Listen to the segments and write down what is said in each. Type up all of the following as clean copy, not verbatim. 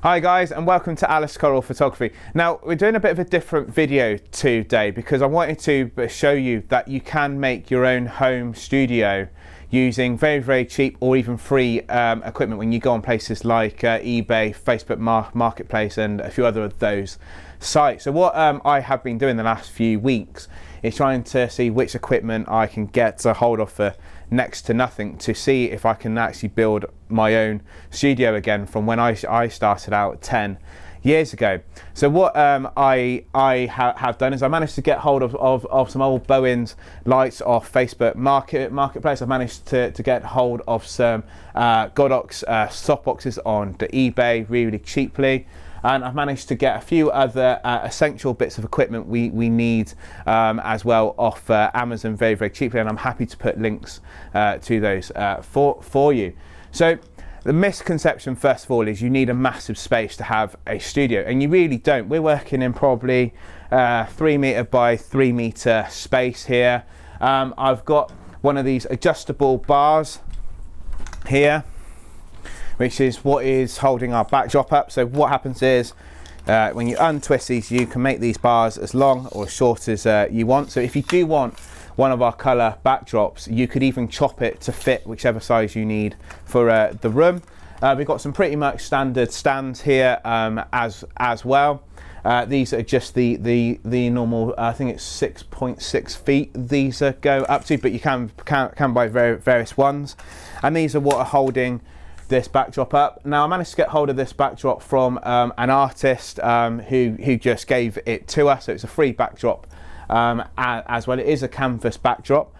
Hi guys, and welcome to Alice Coral Photography. Now we're doing a bit of a different video today because I wanted to show you that you can make your own home studio using very cheap or even free equipment when you go on places like eBay, Facebook Marketplace and a few other of those sites. So what I have been doing the last few weeks is trying to see which equipment I can get a hold of for next to nothing to see if I can actually build my own studio again from when I started out 10 years ago. So what I have done is I managed to get hold of some old Bowens lights off Facebook Marketplace. I managed to get hold of some Godox softboxes on the eBay really cheaply. And I've managed to get a few other essential bits of equipment we need as well off Amazon very cheaply, and I'm happy to put links to those for you. So the misconception first of all is you need a massive space to have a studio, and you really don't. We're working in probably 3 meter by 3 meter space here. I've got one of these adjustable bars here, which is what is holding our backdrop up. So what happens is when you untwist these, you can make these bars as long or as short as you want. So if you do want one of our color backdrops, you could even chop it to fit whichever size you need for the room. We've got some pretty much standard stands here as well. These are just the normal, I think it's 6.6 feet these go up to, but you can buy various ones. And these are what are holding this backdrop up. Now I managed to get hold of this backdrop from an artist who just gave it to us, so it's a free backdrop as well. It is a canvas backdrop,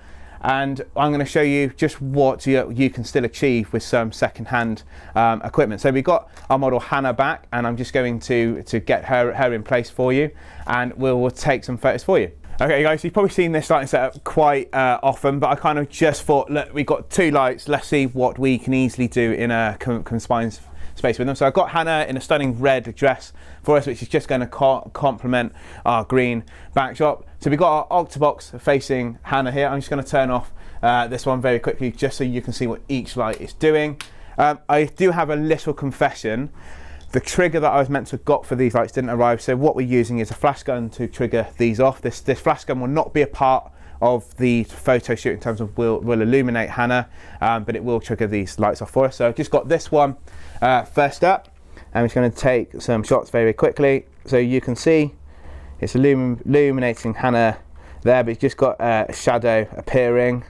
and I'm going to show you just what you can still achieve with some second-hand equipment. So we got our model Hannah back, and I'm just going to get her in place for you, and we'll take some photos for you. Okay guys, you've probably seen this lighting setup quite often, but I kind of just thought, look, we've got two lights, let's see what we can easily do in a confined space with them. So I've got Hannah in a stunning red dress for us, which is just going to complement our green backdrop. So we've got our octabox facing Hannah here. I'm just going to turn off this one very quickly just so you can see what each light is doing. I do have a little confession. The trigger that I was meant to have got for these lights didn't arrive, so what we're using is a flash gun to trigger these off. This flash gun will not be a part of the photo shoot in terms of will illuminate Hannah, but it will trigger these lights off for us. So I've just got this one first up. I'm just going to take some shots very quickly. So you can see it's illuminating Hannah there, but it's just got a shadow appearing.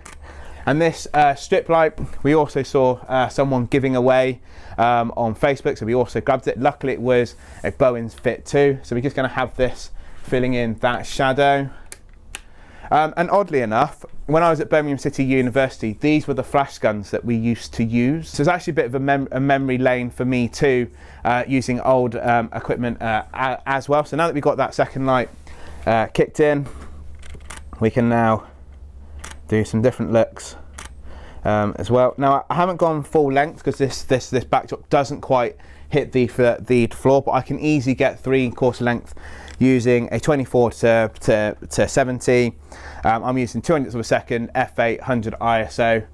And this strip light, we also saw someone giving away on Facebook, so we also grabbed it. Luckily it was a Bowens fit too, so we're just going to have this filling in that shadow. And oddly enough, when I was at Birmingham City University, these were the flash guns that we used to use. So it's actually a bit of a memory lane for me too, using old equipment as well. So now that we've got that second light kicked in, we can now do some different looks as well. Now I haven't gone full length because this backdrop doesn't quite hit the floor, but I can easily get 3/4 length using a 24 to 70. I'm using 200ths of a second f800 ISO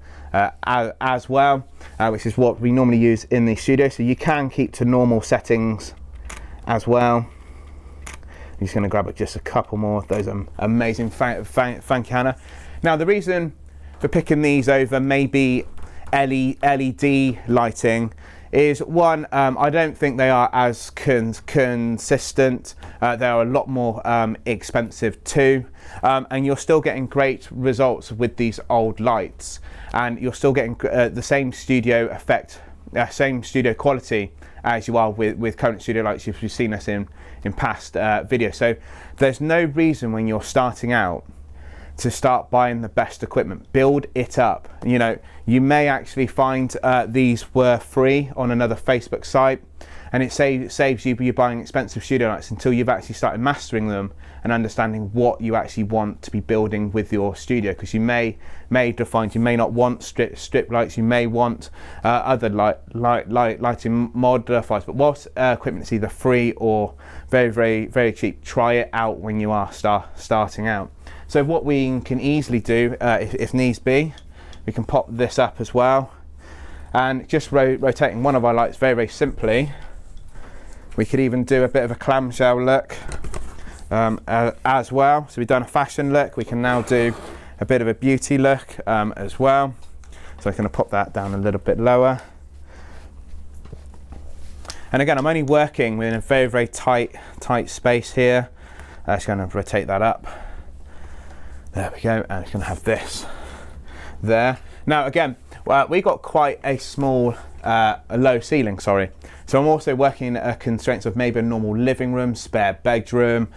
as well, which is what we normally use in the studio. So you can keep to normal settings as well. I'm just going to grab just a couple more of those amazing thank you, Hannah. Now the reason for picking these over maybe LED lighting is one, I don't think they are as consistent. They are a lot more expensive too, and you're still getting great results with these old lights, and you're still getting the same studio effect, same studio quality as you are with current studio lights if you've seen us in past videos. So there's no reason when you're starting out to start buying the best equipment. Build it up. You know, you may actually find these were free on another Facebook site, and it saves you buying expensive studio lights until you've actually started mastering them and understanding what you actually want to be building with your studio, because you may find you may not want strip lights, you may want other lighting modifiers, but whilst equipment is either free or very cheap, try it out when you are starting out. So what we can easily do, if needs be, we can pop this up as well, and just rotating one of our lights very simply We could even do a bit of a clamshell look as well. So we've done a fashion look, we can now do a bit of a beauty look as well. So I'm going to pop that down a little bit lower. And again, I'm only working within a very, very tight space here. Just going to rotate that up. There we go, and it's going to have this there. Now again, we got quite a small, a low ceiling, sorry. So I'm also working at constraints of maybe a normal living room, spare bedroom,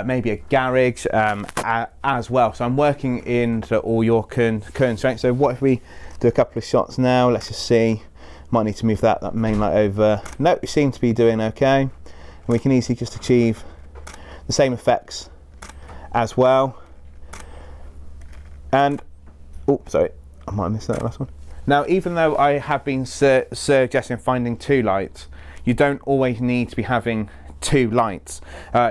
maybe a garage as well. So I'm working into all your constraints. So what if we do a couple of shots now? Let's just see. Might need to move that main light over. No, we seem to be doing okay. And we can easily just achieve the same effects as well. And, oh, sorry, I might have missed that last one. Now, even though I have been suggesting finding 2 lights, you don't always need to be having 2 lights.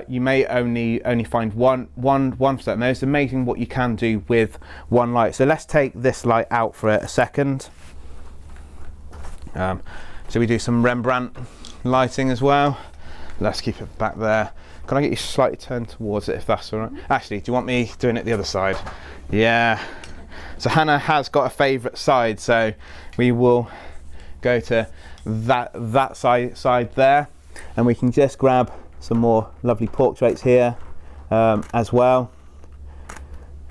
You may only find one for certain. It's amazing what you can do with 1 light. So let's take this light out for a second. So we do some Rembrandt lighting as well. Let's keep it back there. Can I get you slightly turned towards it if that's all right? Actually, do you want me doing it the other side? Yeah. So Hannah has got a favourite side, so we will go to that side there, and we can just grab some more lovely portraits here as well.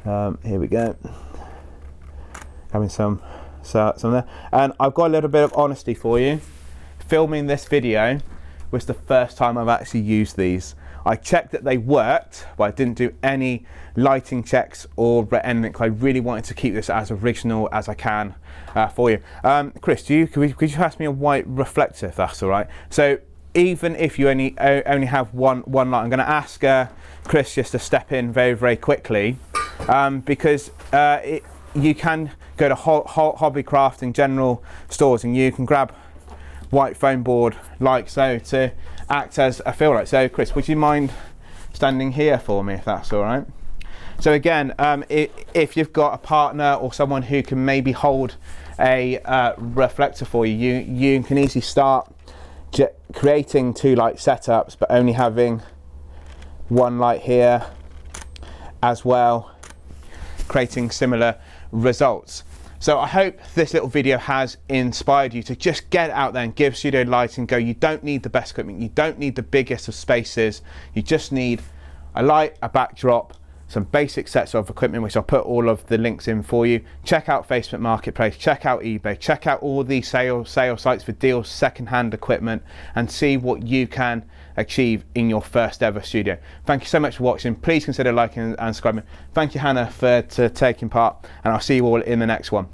Here we go. Having some there, and I've got a little bit of honesty for you. Filming this video was the first time I've actually used these. I checked that they worked, but I didn't do any lighting checks or anything. I really wanted to keep this as original as I can for you. Chris, could you pass me a white reflector if that's all right? So even if you only have one light, I'm going to ask Chris just to step in very, very quickly because you can go to hobby crafting general stores and you can grab white foam board like so to act as a fill light. So Chris, would you mind standing here for me if that's all right? So again, if you've got a partner or someone who can maybe hold a reflector for you, you can easily start creating 2 light setups but only having 1 light here as well, creating similar results. So I hope this little video has inspired you to just get out there and give studio lighting a go. You don't need the best equipment, you don't need the biggest of spaces, you just need a light, a backdrop, some basic sets of equipment, which I'll put all of the links in for you. Check out Facebook Marketplace, check out eBay, check out all these sale sites for deals, second-hand equipment, and see what you can achieve in your first ever studio. Thank you so much for watching. Please consider liking and subscribing. Thank you, Hannah, for taking part, and I'll see you all in the next one.